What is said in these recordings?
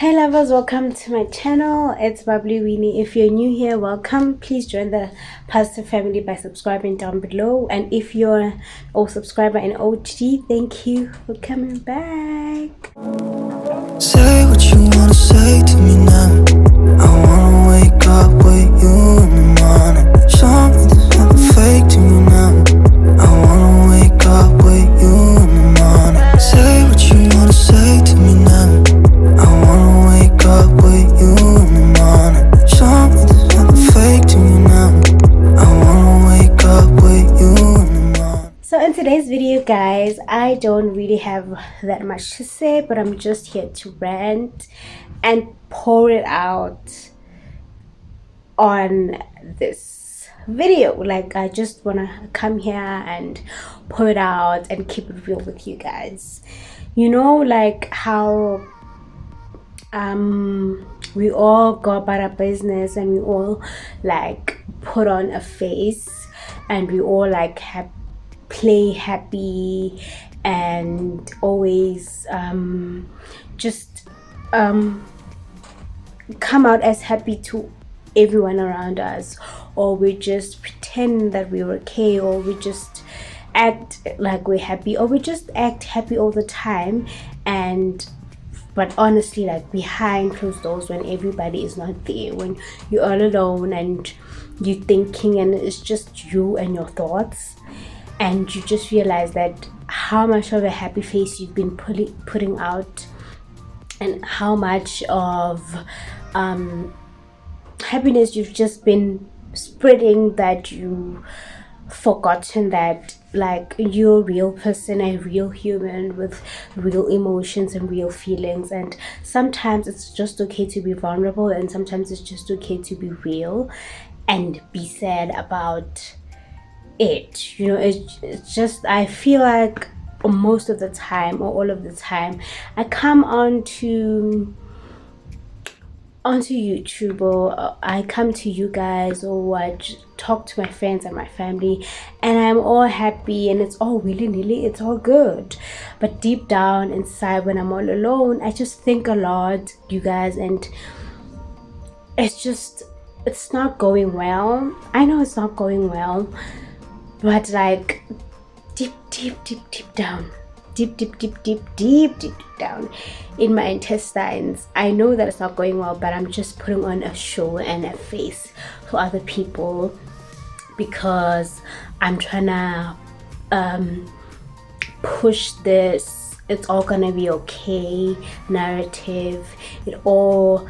Hey lovers, welcome to my channel. It's Bubbly Winnie. If you're new here, welcome. Please join the positive family by subscribing down below. And if you're a subscriber and OG, thank you for coming back. Say what you wanna say to me now. I wanna wake up with you in the morning. Show me there's nothing fake to me now. I wanna wake up with you in the morning. Say what you wanna say to me now. I wanna wake up with you in the morning. Show me there's nothing fake to me now. I wanna wake up with you in the morning. So in today's video, guys, I don't really have that much to say, but I'm just here to rant and pour it out on this video. Like, I just want to come here and pour it out and keep it real with you guys. You know, like how we all go about our business and we all like put on a face and we all like play happy and always just come out as happy to everyone around us, or we just pretend that we're okay, or we just act like we're happy, or we just act happy all the time. But honestly, like behind closed doors, when everybody is not there, when you're all alone and you're thinking and it's just you and your thoughts, and you just realize that how much of a happy face you've been putting out, and how much of happiness you've just been spreading, that you forgotten that like you're a real person, a real human with real emotions and real feelings. And sometimes it's just okay to be vulnerable, and sometimes it's just okay to be real and be sad about it. You know, it's just, I feel like most of the time, or all of the time, I come onto YouTube, or I come to you guys, or watch, talk to my friends and my family, and I'm all happy and it's all willy-nilly, it's all good. But deep down inside, when I'm all alone, I just think a lot, you guys, and it's not going well. I know it's not going well, but like deep down, deep down in my intestines, I know that it's not going well, but I'm just putting on a show and a face for other people, because I'm trying to push this "it's all gonna be okay" narrative. It all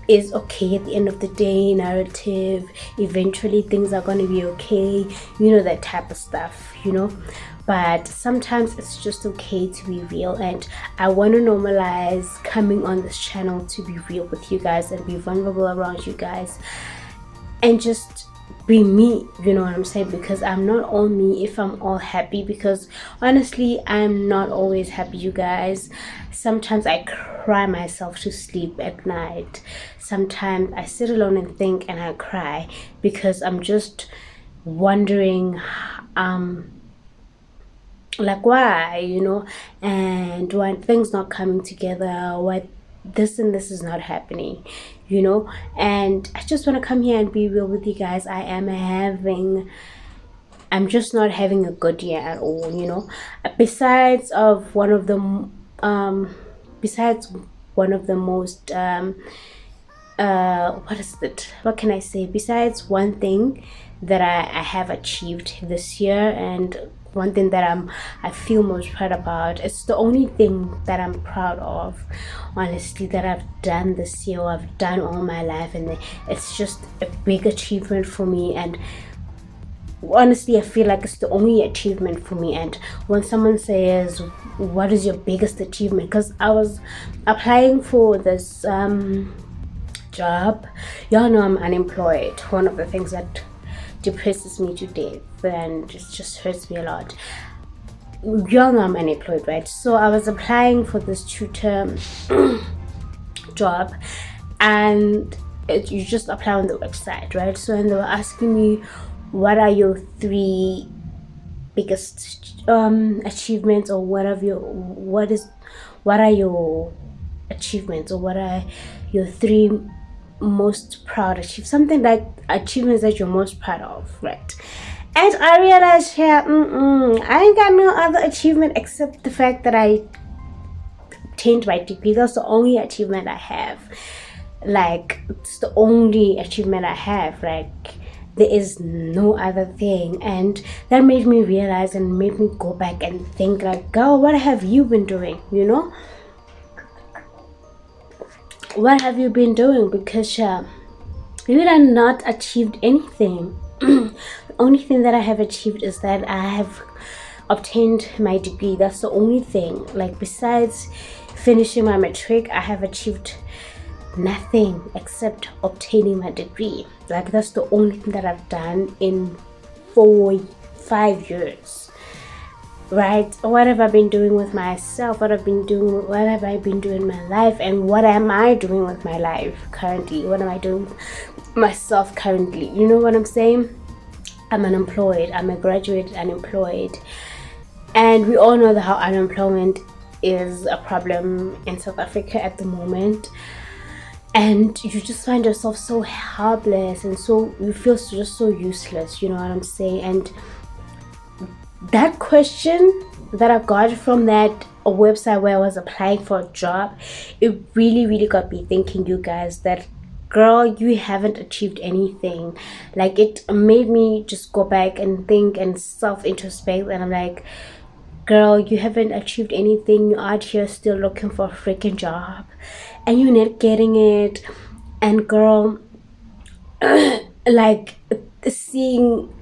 is okay at the end of the day narrative. Eventually things are going to be okay, you know, that type of stuff, you know. But sometimes it's just okay to be real, and I want to normalize coming on this channel to be real with you guys and be vulnerable around you guys and just be me, you know what I'm saying? Because I'm not all me if I'm all happy, because honestly I'm not always happy, you guys. Sometimes I cry myself to sleep at night. Sometimes I sit alone and think and I cry, because I'm just wondering like why, you know, and why things not coming together, why this and this is not happening, you know. And I just want to come here and be real with you guys. I'm just not having a good year at all, you know. Besides one of the most what can I say, besides one thing that I have achieved this year, and one thing that I feel most proud about. It's the only thing that I'm proud of, honestly, that I've done this year, or I've done all my life, and it's just a big achievement for me. And honestly, I feel like it's the only achievement for me. And when someone says, what is your biggest achievement, because I was applying for this job, y'all know I'm unemployed. One of the things that depresses me to death and it just hurts me a lot. Y'all know I'm unemployed, right? So I was applying for this tutor job, and you just apply on the website, right? So, and they were asking me, what are your 3 biggest achievements, or what are your achievements, or what are your 3 most proud achievements, something like achievements that you're most proud of, right? And I realized here, I ain't got no other achievement except the fact that I obtained my degree. That's the only achievement I have. Like, it's the only achievement I have. Like, there is no other thing. And that made me realize and made me go back and think, like, girl, what have you been doing? You know, what have you been doing? Because you have not achieved anything. The only thing that I have achieved is that I have obtained my degree. That's the only thing. Like, besides finishing my matric, I have achieved nothing except obtaining my degree. Like, that's the only thing that I've done in 5 years, right? What have I been doing with myself? What have I been doing in my life? And what am I doing with my life currently? What am I doing with myself currently? You know what I'm saying? I'm unemployed. I'm a graduate unemployed, and we all know how unemployment is a problem in South Africa at the moment. And you just find yourself so helpless, and so you feel just so useless. You know what I'm saying? And that question that I got from that website where I was applying for a job, it really got me thinking, you guys, that girl, you haven't achieved anything. Like, it made me just go back and think and self-introspect, and I'm like, girl, you haven't achieved anything. You're out here still looking for a freaking job and you're not getting it. And girl, like, seeing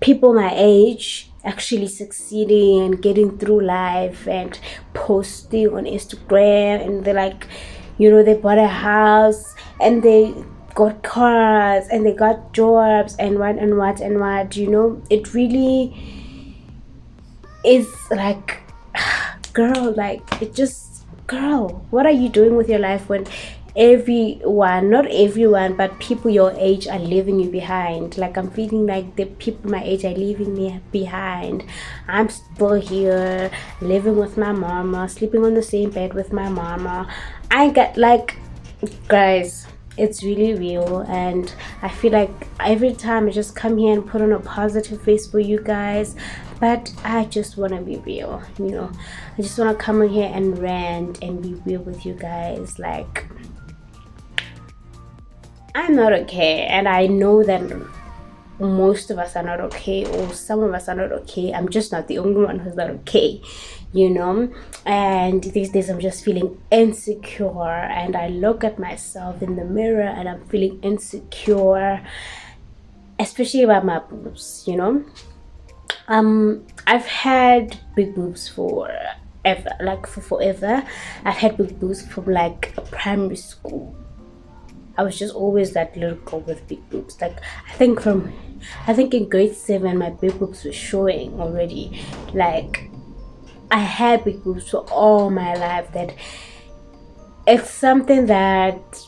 people my age actually succeeding and getting through life and posting on Instagram, and they're like, you know, they bought a house and they got cars and they got jobs and what, you know, it really is like, girl, like, it just, girl, what are you doing with your life when not everyone, but people your age are leaving you behind? Like, I'm feeling like the people my age are leaving me behind. I'm still here living with my mama, sleeping on the same bed with my mama. I got, like, guys, it's really real. And I feel like every time I just come here and put on a positive face for you guys, but I just want to be real, you know. I just want to come in here and rant and be real with you guys. Like, I'm not okay, and I know that most of us are not okay, or some of us are not okay. I'm just not the only one who's not okay, you know. And these days I'm just feeling insecure, and I look at myself in the mirror and I'm feeling insecure, especially about my boobs, you know. I've had big boobs forever. I've had big boobs from like primary school. I was just always that little girl with big boobs. Like, I think in grade 7 my big boobs were showing already. Like, I had big boobs for all my life. That it's something that,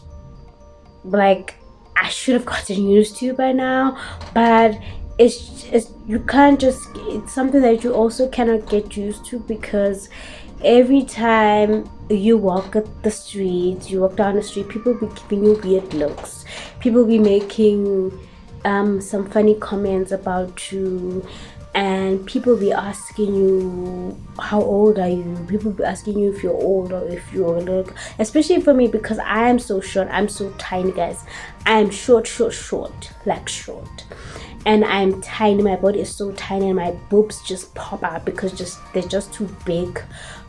like, I should have gotten used to by now, but it's you can't just, it's something that you also cannot get used to, because every time you walk up the streets, you walk down the street, people be giving you weird looks, people be making some funny comments about you, and people be asking you, how old are you? People be asking you if you're old or if you're little. Especially for me, because I am so short, I'm so tiny, guys. I am short, like short, and I'm tiny. My body is so tiny, and my boobs just pop out because they're just too big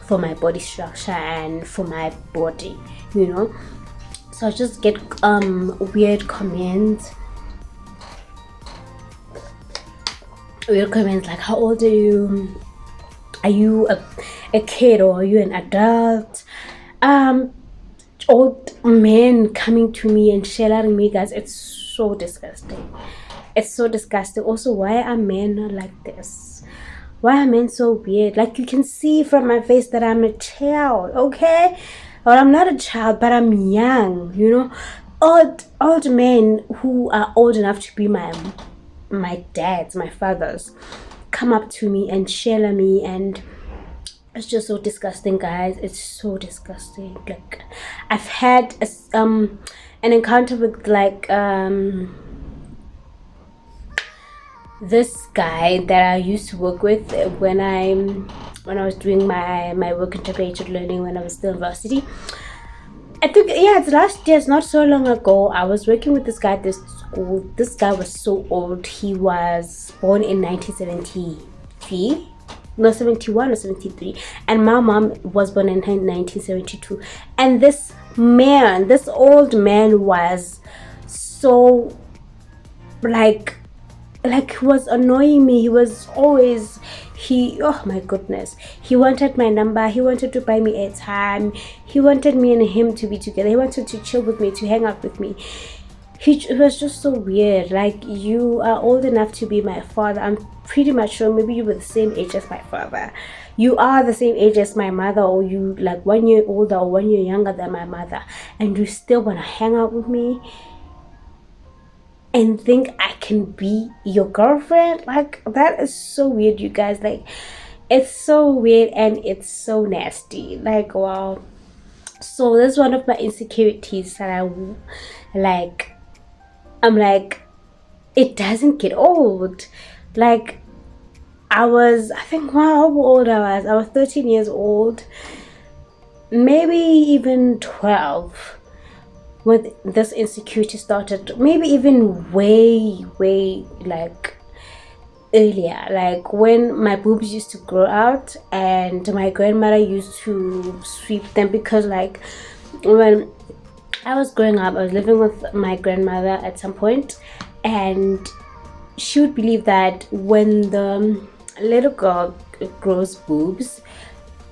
for my body structure and for my body, you know. So I just get weird comments like, how old are you? Are you a kid or are you an adult? Old men coming to me and sharing me, guys. It's so disgusting. It's so disgusting. Also, why are men not like this? Why are men so weird? Like, you can see from my face that I'm a child, okay? Well, I'm not a child, but I'm young, you know. Old men who are old enough to be my dads, my fathers, come up to me and share me, and it's just so disgusting, guys. It's so disgusting. Like, I've had an encounter with like this guy that I used to work with when I was doing my work integrated learning when I was still in varsity. I think, yeah, it's last year. It's not so long ago. I was working with this guy at this school. This guy was so old. He was born in 1973. No, 71 or 73. And my mom was born in 1972. And this old man was so, like he was annoying me. He was always, oh my goodness, he wanted my number, he wanted to buy me airtime, he wanted me and him to be together, he wanted to chill with me, to hang out with me. He was just so weird. Like, you are old enough to be my father. I'm pretty much sure maybe you were the same age as my father. You are the same age as my mother, or you like 1 year older or 1 year younger than my mother, and you still want to hang out with me and think I can be your girlfriend? Like, that is so weird, you guys. Like, it's so weird and it's so nasty. Like, wow. So this is one of my insecurities that I'm like, it doesn't get old. Like, I think, wow, how old I was 13 years old, maybe even 12, when this insecurity started. Maybe even way like earlier, like when my boobs used to grow out and my grandmother used to sweep them, because like when I was growing up, I was living with my grandmother at some point, and she would believe that when the little girl grows boobs,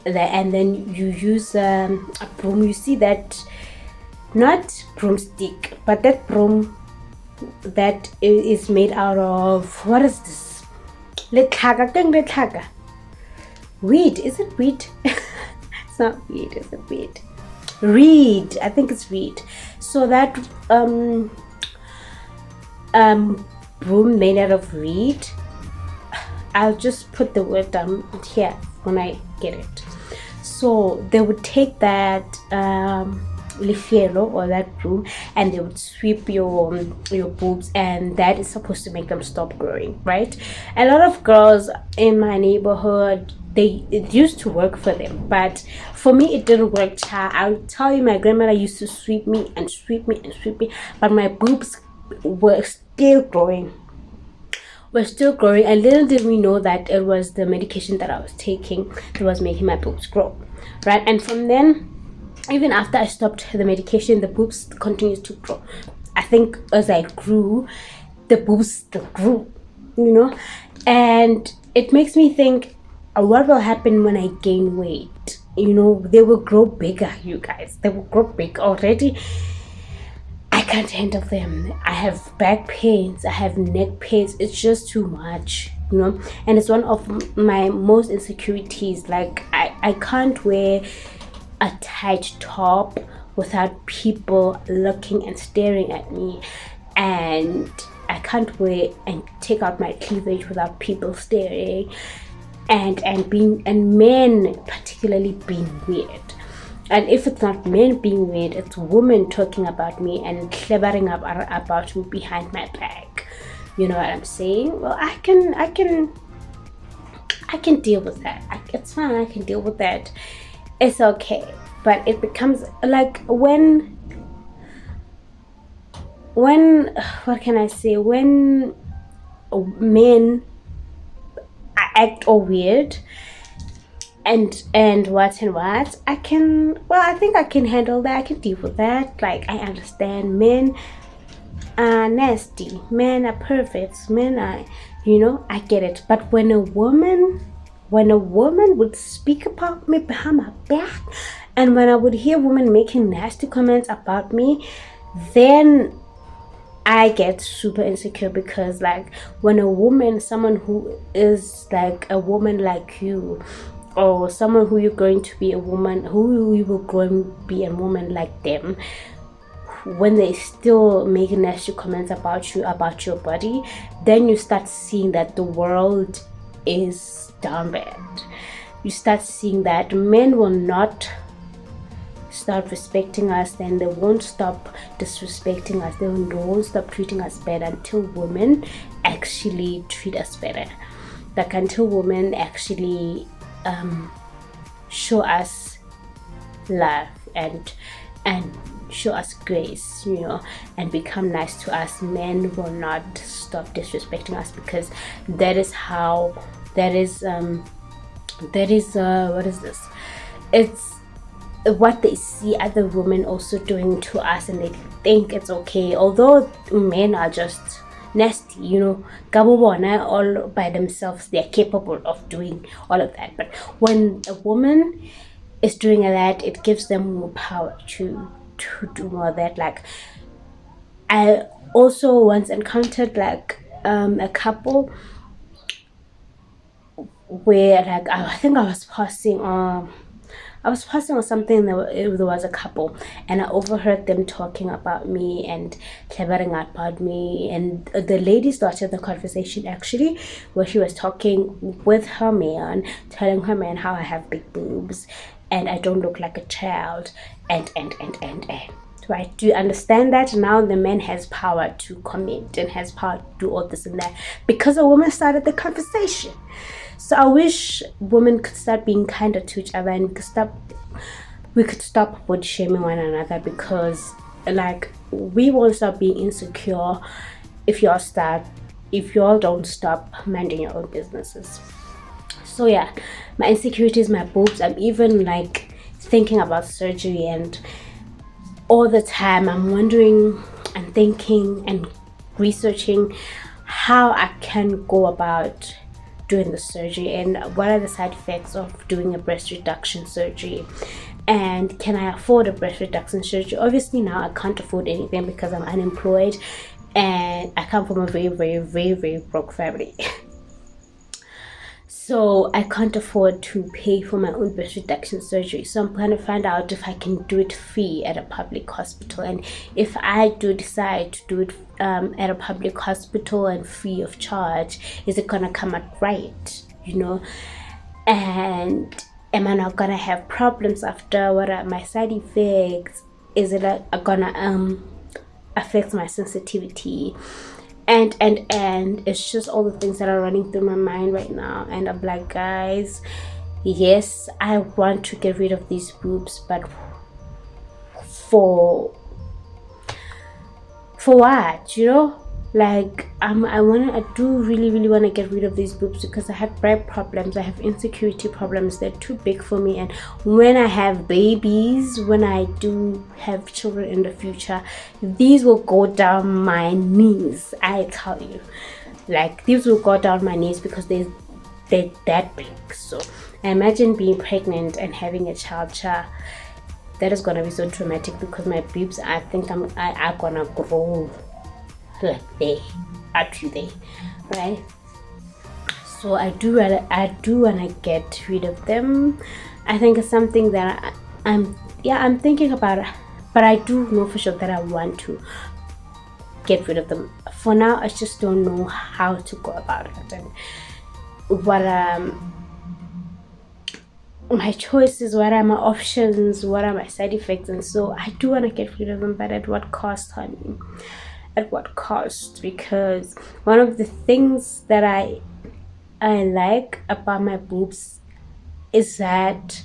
and then you use a broom, you see that, not broomstick, but that broom that is made out of, what is this? Weed. Is it weed? It's not weed. Is it weed? Reed. I think it's reed. So that broom made out of reed. I'll just put the word down here when I get it. So they would take that lifielo, or that broom, and they would sweep your boobs, and that is supposed to make them stop growing, right? A lot of girls in my neighborhood, it used to work for them, but for me it didn't work. I'll tell you, my grandmother used to sweep me, but my boobs were still growing. And little did we know that it was the medication that I was taking that was making my boobs grow, right? And from then, even after I stopped the medication, the boobs continued to grow. I think as I grew, the boobs still grew, and it makes me think, what will happen when I gain weight? They will grow bigger, you guys. They will grow big already. I can't handle them. I have back pains, I have neck pains. It's just too much, and it's one of my most insecurities. Like, I can't wear a tight top without people looking and staring at me, and I can't wear and take out my cleavage without people staring, and men particularly being weird. And if it's not men being weird, it's women talking about me and clevering up about me behind my back. You know what I'm saying? Well, I can deal with that. It's fine. I can deal with that. It's okay. But it becomes like when what can I say? When men act all weird and what, I think I can handle that. I can deal with that. Like, I understand men are nasty, men are perverts, men are, I get it. But when a woman would speak about me behind my back, and when I would hear women making nasty comments about me, then I get super insecure. Because like, when a woman, someone who is like a woman like you, or someone who you're going to be a woman, who you will grow and be a woman like them, when they still make nasty comments about you, about your body, then you start seeing that the world is down bad. You start seeing that men will not start respecting us, then they won't stop disrespecting us, they won't stop treating us bad until women actually treat us better. Like until women actually show us love and show us grace, you know, and become nice to us. Men will not stop disrespecting us, because that is what is this? It's what they see other women also doing to us, and they think it's okay, although men are just nasty, you know. Gabobona, all by themselves, they're capable of doing all of that. But when a woman is doing that, it gives them more power to do more of that. Like, I also once encountered like a couple where, like, I think I was passing on something. There was a couple, and I overheard them talking about me and clevering about me. And the lady started the conversation actually, where she was talking with her man, telling her man how I have big boobs and I don't look like a child, and. Right? Do you understand that now the man has power to comment and has power to do all this and that because a woman started the conversation? So I wish women could start being kinder to each other, and we could stop body shaming one another, because like we won't stop being insecure if y'all don't stop minding your own businesses. So yeah, my insecurities, my boobs. I'm even like thinking about surgery, and all the time I'm wondering and thinking and researching how I can go about doing the surgery, and what are the side effects of doing a breast reduction surgery, and can I afford a breast reduction surgery. Obviously now I can't afford anything because I'm unemployed and I come from a very, very, very, very broke family. So I can't afford to pay for my own breast reduction surgery. So I'm going to find out if I can do it free at a public hospital. And if I do decide to do it at a public hospital and free of charge, is it going to come out right, you know? And am I not going to have problems after? What are my side effects? Is it going to affect my sensitivity? And it's just all the things that are running through my mind right now. And I'm like, guys, yes, I want to get rid of these boobs, but for what, you know? Like, I do really want to get rid of these boobs, because I have breast problems, I have insecurity problems. They're too big for me, and when I have babies, when I do have children in the future, these will go down my knees. I tell you, like, these will go down my knees because they're that big. So I imagine being pregnant and having a child. That is gonna be so traumatic, because my boobs, I think are gonna grow like they up to there, right? So I do want to get rid of them. I think it's something that I'm thinking about it, but I do know for sure that I want to get rid of them. For now, I just don't know how to go about it, and what my choices, what are my options, what are my side effects. And so I do want to get rid of them, but at what cost, honey? At what cost? Because one of the things that I like about my boobs is that,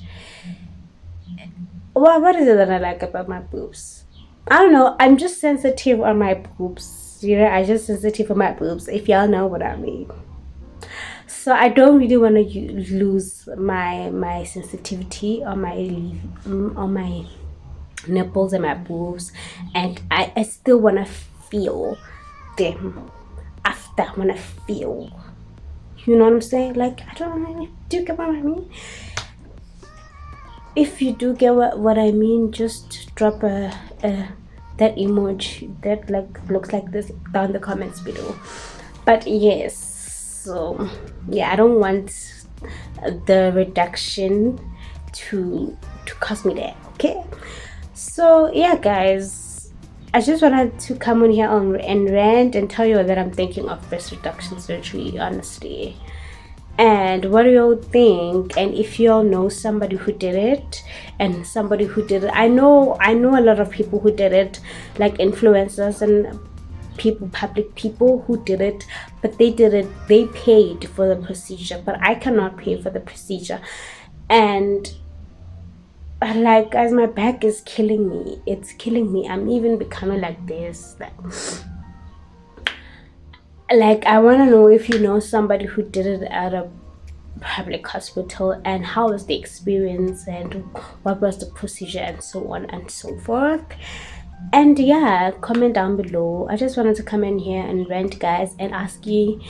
well, what is it that I like about my boobs? I don't know, I'm just sensitive on my boobs, you know. I'm just sensitive on my boobs, if y'all know what I mean. So I don't really want to lose my sensitivity on my nipples and my boobs, and I still want to feel them after. I want to feel, you know what I'm saying? Like, I don't know, do you get what I mean? If you do get what I mean, just drop that emoji that like looks like this down the comments below. But yes, so yeah, I don't want the reduction to cost me that, okay? So yeah, guys, I just wanted to come on here and rant and tell you that I'm thinking of breast reduction surgery, honestly. And what do y'all think? And if y'all know somebody who did it, and somebody who did it, I know a lot of people who did it, like influencers and people, public people who did it, but they paid for the procedure, but I cannot pay for the procedure. And like, guys, my back is killing me. It's killing me. I'm even becoming like this. Like I want to know if you know somebody who did it at a public hospital, and how was the experience, and what was the procedure, and so on and so forth. And yeah, comment down below. I just wanted to come in here and rant, guys, and ask you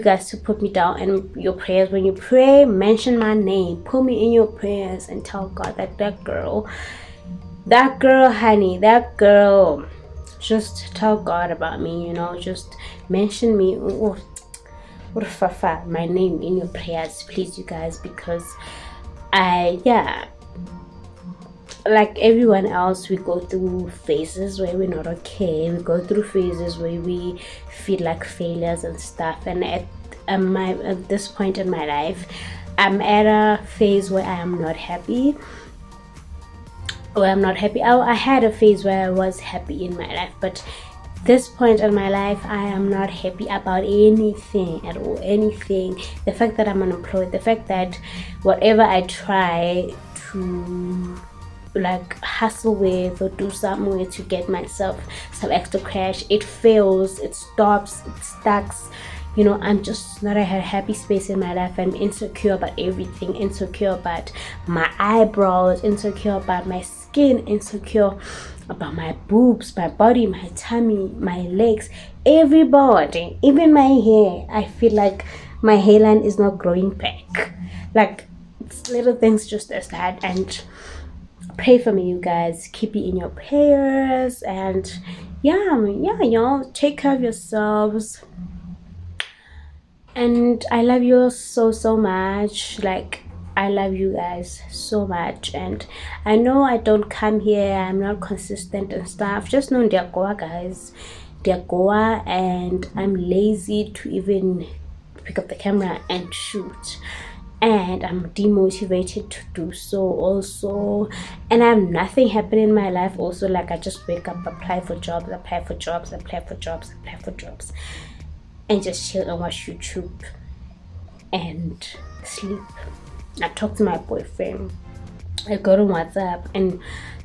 guys to put me down in your prayers. When you pray, mention my name, put me in your prayers, and tell God that that girl, honey, that girl, just tell God about me, just mention me, or my name in your prayers, please, you guys, because like everyone else, we go through phases where we're not okay. We go through phases where we feel like failures and stuff. And at this point in my life, I'm at a phase where I am not happy. I had a phase where I was happy in my life, but this point in my life, I am not happy about anything at all. Anything. The fact that I'm unemployed, the fact that whatever I try to like hustle with or do something with to get myself some extra cash, it fails, it stops, it stacks. I'm just not at a happy space in my life. I'm insecure about everything, insecure about my eyebrows, insecure about my skin, insecure about my boobs, my body, my tummy, my legs, everybody, even my hair. I feel like my hairline is not growing back. Like, it's little things just as that. And pray for me, you guys. Keep me in your prayers. And yeah, y'all, take care of yourselves. And I love you all so much. Like, I love you guys so much. And I know I don't come here, I'm not consistent and stuff. Just know they're Goa, guys. They're Goa, and I'm lazy to even pick up the camera and shoot. And I'm demotivated to do so also. And I have nothing happening in my life also. Like, I just wake up, apply for jobs, and just chill and watch YouTube and sleep. I talk to my boyfriend, I go to WhatsApp, and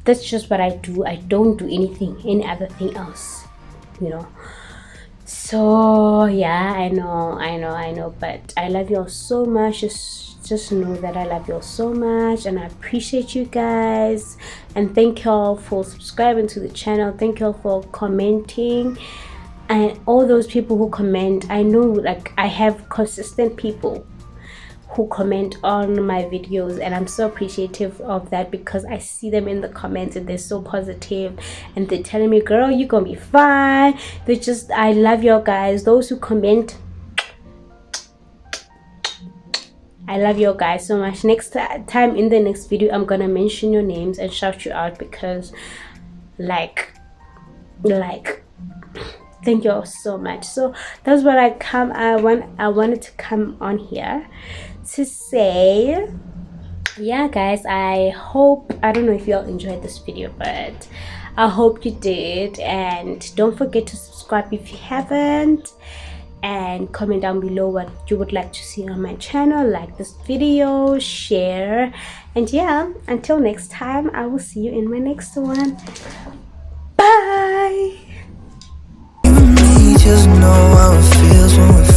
that's just what I do. I don't do any other thing else, So yeah, I know, but I love you all so much. Just know that I love you all so much, and I appreciate you guys. And thank you all for subscribing to the channel. Thank you all for commenting. And all those people who comment, I know, like, I have consistent people who comment on my videos, and I'm so appreciative of that, because I see them in the comments and they're so positive, and they're telling me, girl, you're gonna be fine. I love you guys. Those who comment, I love you guys so much. Next time, in the next video, I'm gonna mention your names and shout you out, because like thank you all so much. So that's what I wanted to come on here to say. Yeah, guys, I don't know if you all enjoyed this video, but I hope you did. And don't forget to subscribe if you haven't, and comment down below what you would like to see on my channel. Like this video, share, and yeah, until next time, I will see you in my next one. Bye. Just know how it feels when we're